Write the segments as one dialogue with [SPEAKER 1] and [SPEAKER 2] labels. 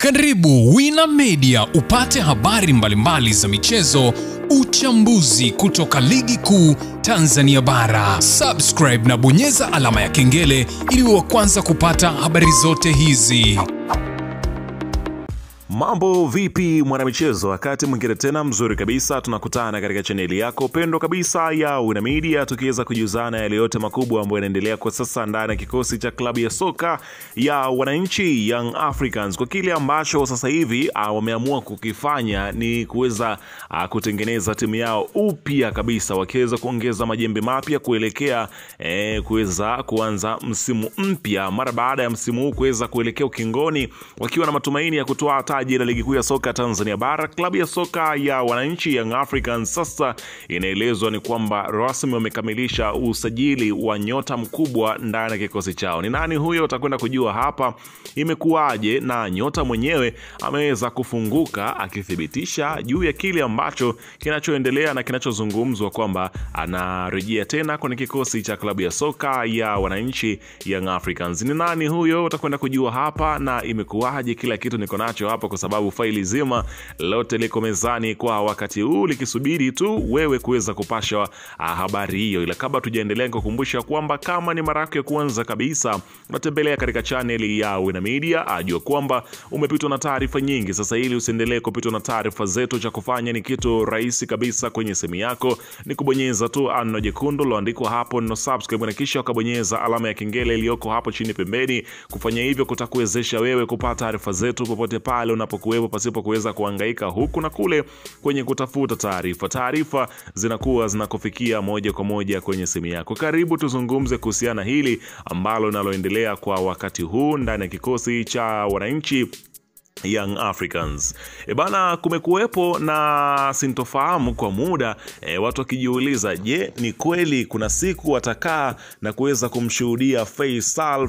[SPEAKER 1] Karibu Wina Media upate habari mbalimbali za michezo, uchambuzi kutoka ligi kuu Tanzania bara. Subscribe na bonyeza alama ya kengele ili uwe wa kwanza kupata habari zote hizi.
[SPEAKER 2] Mambo vipi mwanamichezo, wakati mwingine tena mzuri kabisa tunakutana katika chaneli yako pendwa kabisa ya Wina Media, tukiweza kujuzana yale yote makubwa ambayo yanaendelea kwa sasa ndani ya kikosi cha klabu ya soka ya wananchi Young Africans. Kwa kile ambacho sasa hivi wameamua kukifanya ni kuweza kutengeneza timu yao upya kabisa, wakiweza kuongeza majembe mapya kuelekea kuweza kuanza msimu mpya mara baada ya msimu huu kuweza kuelekea ukingoni, wakiwa na matumaini ya kutoa taji la ligi kuu ya soka Tanzania bara. Klabu ya soka ya wananchi Young Africans sasa inaelezwa ni kwamba rasmi wamekamilisha usajili wa nyota mkubwa ndani ya kikosi chao. Ni nani huyo? Utakwenda kujua hapa imekuwaje, na nyota mwenyewe ameweza kufunguka akithibitisha juu ya kile ambacho kinachoendelea na kinachozungumzwa kwamba anarejea tena kwenye kikosi cha klabu ya soka ya wananchi Young Africans. Ni nani huyo? Utakwenda kujua hapa, na imekuwaje, kila kitu niko nacho hapa kwa sababu faili zima lote liko mezani kwa wakati huu likisubiri tu wewe kuweza kupasha habari hiyo. Ila kabla tujaendelea, nikukumbusha kwamba kama ni mara yako ya kwanza kabisa unatembelea katika channel ya Wina Media, ajua kwamba umepitwa na taarifa nyingi. Sasa ili usiendelee kupitwa na taarifa zetu, cha kufanya ni kitu rahisi kabisa. Kwenye simu yako ni kubonyeza tu neno jekundu liloandikwa hapo neno subscribe, na kisha ukabonyeza alama ya kengele iliyoko hapo chini pembeni. Kufanya hivyo kutakuwezesha wewe kupata taarifa zetu popote pale unapokuwepo, pasipo kuweza kuhangaika huku na kule kwenye kutafuta taarifa. Taarifa zinakuwa zinakufikia moja kwa moja kwenye simu yako. Karibu tuzungumze kuhusiana hili ambalo linaloendelea kwa wakati huu ndani ya kikosi cha wananchi Young Africans. Bana, kumekuwepo na sintofahamu kwa muda, watu wakijiuliza, je, ni kweli kuna siku watakaa na kuweza kumshuhudia Faisal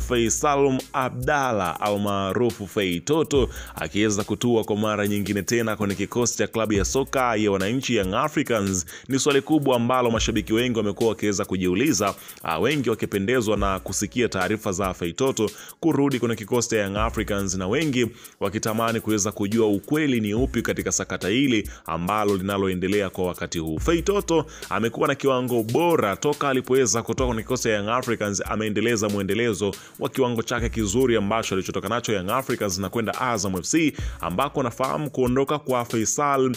[SPEAKER 2] Abdalla au maarufu Fei Toto akiweza kutua kwa mara nyingine tena kwenye kikosi cha klabu ya soka ya wananchi Young Africans? Ni swali kubwa ambalo mashabiki wengi wamekuwa wakiweza kujiuliza, wengi wakipendezwa na kusikia taarifa za Fei Toto kurudi kwenye kikosi cha Young Africans, na wengi wakitamani kuweza kujua ukweli ni upi katika sakata hili ambalo linaloendelea kwa wakati huu. Fei Toto amekuwa na kiwango bora toka alipoweza kutoka kwenye kikosi cha Young Africans. Ameendeleza muendelezo wa kiwango chake kizuri ambacho alichotoka nacho Young Africans na kwenda Azam FC, ambako nafahamu kuondoka kwa Faisal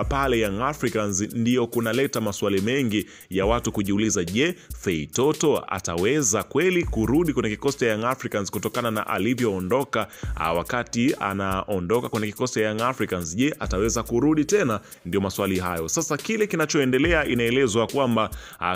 [SPEAKER 2] pale Young Africans ndio kunaleta maswali mengi ya watu kujiuliza, je, Fei Toto ataweza kweli kurudi kwenye kikosi cha Young Africans kutokana na alivyoondoka wakati anaondoka kwenye kikosi cha Young Africans? Je, ataweza kurudi tena? Ndio maswali hayo. Sasa kile kinachoendelea, inaelezwa kwamba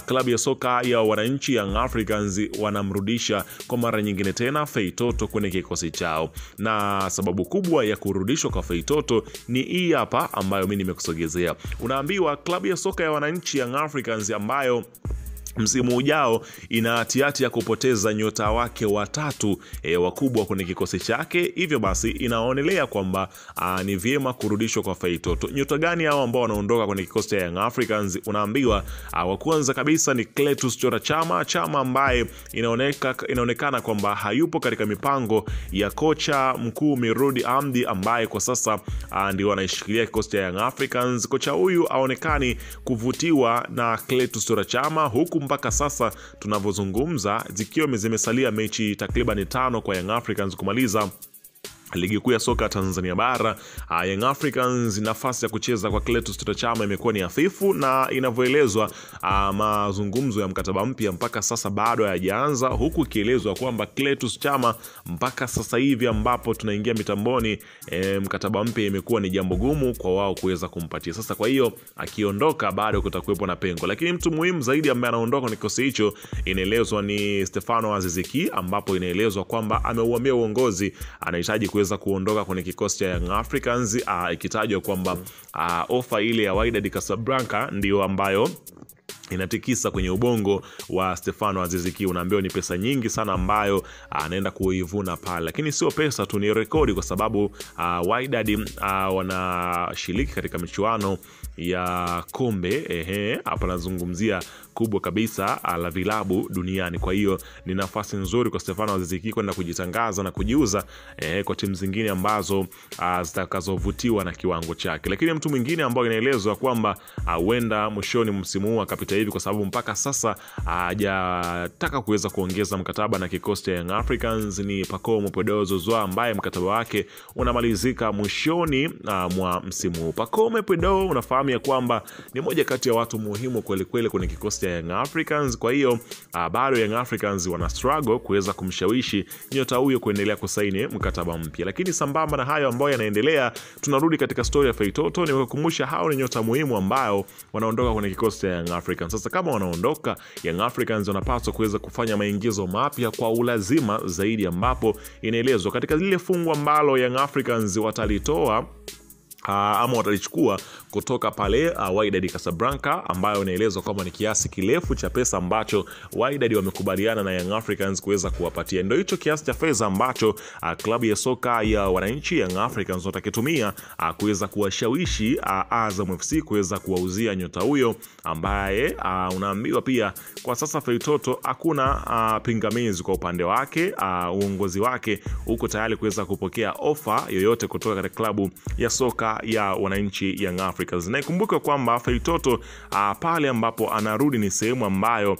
[SPEAKER 2] klabu ya soka ya wananchi Young Africans wanamrudisha kwa mara nyingine tena Fei Toto kwenye kikosi chao, na sababu kubwa ya kurudishwa kwa Fei Toto ni hii hapa ambayo mimi nimekusogezea. Unaambiwa klabu ya soka ya wananchi Young Africans ambayo msimu ujao ina hatihati ya kupoteza nyota wake watatu wakubwa kwenye kikosi chake, hivyo basi inaonelea kwamba ni vyema kurudishwa kwa Fei Toto. Nyota gani hao ambao wanaondoka kwenye kikosi cha Young Africans? Unaambiwa wa kwanza kabisa ni Clatous Chama ambaye inaonekana kwamba hayupo katika mipango ya kocha mkuu Mirudi Hamdi, ambaye kwa sasa ndio anaishikilia kikosi cha Young Africans. Kocha huyu aonekani kuvutiwa na Clatous Chama, huku mpaka sasa tunavyozungumza zikiwa zimesalia mechi takriban 5 kwa Young Africans kumaliza ligi kuu ya soka Tanzania bara. Young Africans nafasi ya kucheza kwa Clatous Chama imekuwa ni hafifu, na inavyoelezwa mazungumzo ya mkataba mpya mpaka sasa bado hayajaanza, huku ikielezwa kwamba Clatous Chama mpaka sasa hivi ambapo tunaingia mitamboni, mkataba mpya imekuwa ni jambo gumu kwa wao kuweza kumpatia. Sasa kwa hiyo akiondoka bado kutakuwepo na pengo, lakini mtu muhimu zaidi ambaye anaondoka kwenye kikosi hicho inaelezwa ni Stefano Aziz Ki, ambapo inaelezwa kwamba ameuambia uongozi anahitaji kuweza kuondoka kwenye kikosi cha Young Africans, ikitajwa kwamba ofa ile ya Wydad Casablanca ndio ambayo inatikisa kwenye ubongo wa Stefano Aziz Ki. Unaambiwa ni pesa nyingi sana ambayo anaenda kuivuna pale, lakini sio pesa tu, ni rekodi, kwa sababu Wydad wanashiriki katika michuano ya kombe hapa nazungumzia kubwa kabisa la vilabu duniani. Kwa hiyo ni nafasi nzuri kwa Stefano Aziz Ki kwenda kujitangaza na kujiuza kwa timu zingine ambazo zitakazovutiwa na kiwango chake. Lakini mtu mwingine ambao inaelezwa kwamba huenda mwishoni msimu huu akapita hivi, kwa sababu mpaka sasa hajataka kuweza kuongeza mkataba na kikosi cha Young Africans, ni Pacome Pedro Zouzoua ambaye mkataba wake unamalizika mwishoni mwa msimu huu. Pacome Pedro unafahamu ya kwamba ni moja kati ya watu muhimu kweli kweli kwenye kikosi cha Young Africans. Kwa hiyo bado Young Africans wana struggle kuweza kumshawishi nyota huyo kuendelea kusaini mkataba mpya. Lakini sambamba na hayo ambayo yanaendelea, tunarudi katika story ya Feitoto. Nimekukumbusha hao ni nyota muhimu ambao wanaondoka kwenye kikosi cha Young Africans. Sasa kama wanaondoka, Young Africans wanapaswa kuweza kufanya maingizo mapya kwa ulazima zaidi, ambapo inaelezwa katika lile fungu ambalo Young Africans watalitoa ama watalichukua kutoka pale Wydad Casablanca, ambayo inaelezwa kwamba ni kiasi kirefu cha pesa ambacho Wydad wamekubaliana na Young Africans kuweza kuwapatia. Ndio hicho kiasi cha fedha ambacho klabu ya soka ya wananchi Young Africans watakitumia kuweza kuwashawishi Azam FC kuweza kuwauzia nyota huyo, ambaye unaambiwa pia kwa sasa Feitoto hakuna pingamizi kwa upande wake. Uongozi wake uko tayari kuweza kupokea ofa yoyote kutoka katika klabu ya soka ya wananchi Young Africans. Na ikumbuke kwamba Feitoto pale ambapo anarudi ni sehemu ambayo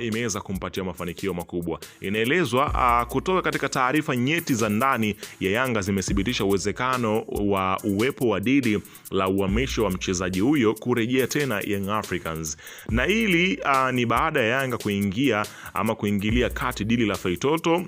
[SPEAKER 2] imeweza kumpatia mafanikio makubwa. Inaelezwa kutoka katika taarifa nyeti za ndani ya Yanga zimethibitisha uwezekano wa uwepo wa dili la uhamisho wa mchezaji huyo kurejea tena Young Africans. Na hili ni baada ya Yanga kuingilia kati dili la Feitoto.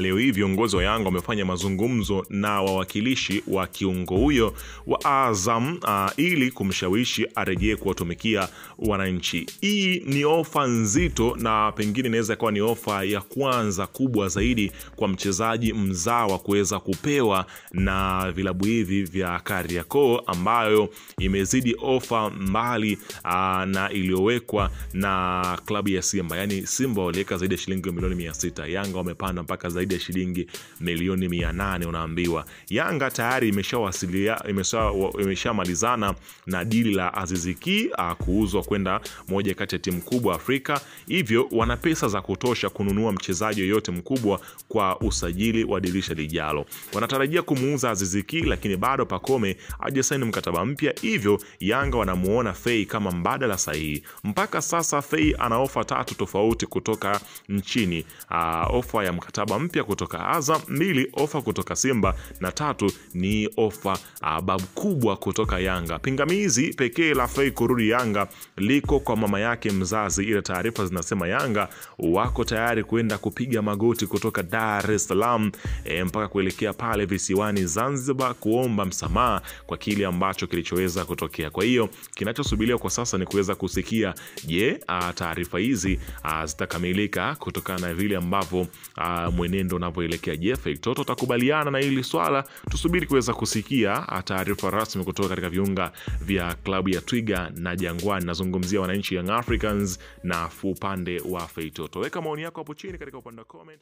[SPEAKER 2] Leo hii viongozi wa Yanga wamefanya mazungumzo na wawakilishi wa kiungo huyo wa Azam ili kumshawishi arejee kuwatumikia wananchi. Hii ni ofa nzito, na pengine inaweza kuwa ni ofa ya kwanza kubwa zaidi kwa mchezaji mzawa kuweza kupewa na vilabu hivi vya Kariakoo, ambayo imezidi ofa mbali na iliyowekwa na klabu ya Simba. Yani Simba waliweka zaidi ya shilingi milioni 600, Yanga wamepanda mpaka zaidi ya shilingi milioni 800. Unaambiwa Yanga tayari imeshamalizana na dili la Aziz Ki kuuzwa kwenda moja kati ya timu kubwa Afrika, hivyo wana pesa za kutosha kununua mchezaji yoyote mkubwa kwa usajili wa dirisha lijalo. Wanatarajia kumuuza Aziz Ki, lakini bado Pacome hajasaini mkataba mpya, hivyo Yanga wanamuona Fei kama mbadala sahihi. Mpaka sasa Fei ana ofa 3 tofauti kutoka nchini. Ofa ya mkataba mpya kutoka Azam, 2 ofa kutoka Simba, na 3 ni ofa babu kubwa kutoka Yanga. Pingamizi pekee la Fei kurudi Yanga liko kwa mama yake mzazi, ila taarifa zinasema Yanga wako tayari kwenda kupiga magoti kutoka Dar es Salaam mpaka kuelekea pale visiwani Zanzibar kuomba msamaha kwa kile ambacho kilichoweza kutokea. Kwa hiyo kinachosubiriwa kwa sasa ni kuweza kusikia, je, taarifa hizi zitakamilika kutokana na vile ambavyo mwenendo unavyoelekea. Je, Feitoto atakubaliana na hili swala? Tusubiri kuweza kusikia taarifa rasmi kutoka katika viunga vya klabu ya Twiga na Jangwani. Nazungumzia wananchi Young Africans na upande wa Feitoto. Weka maoni yako hapo chini katika upande wa comment.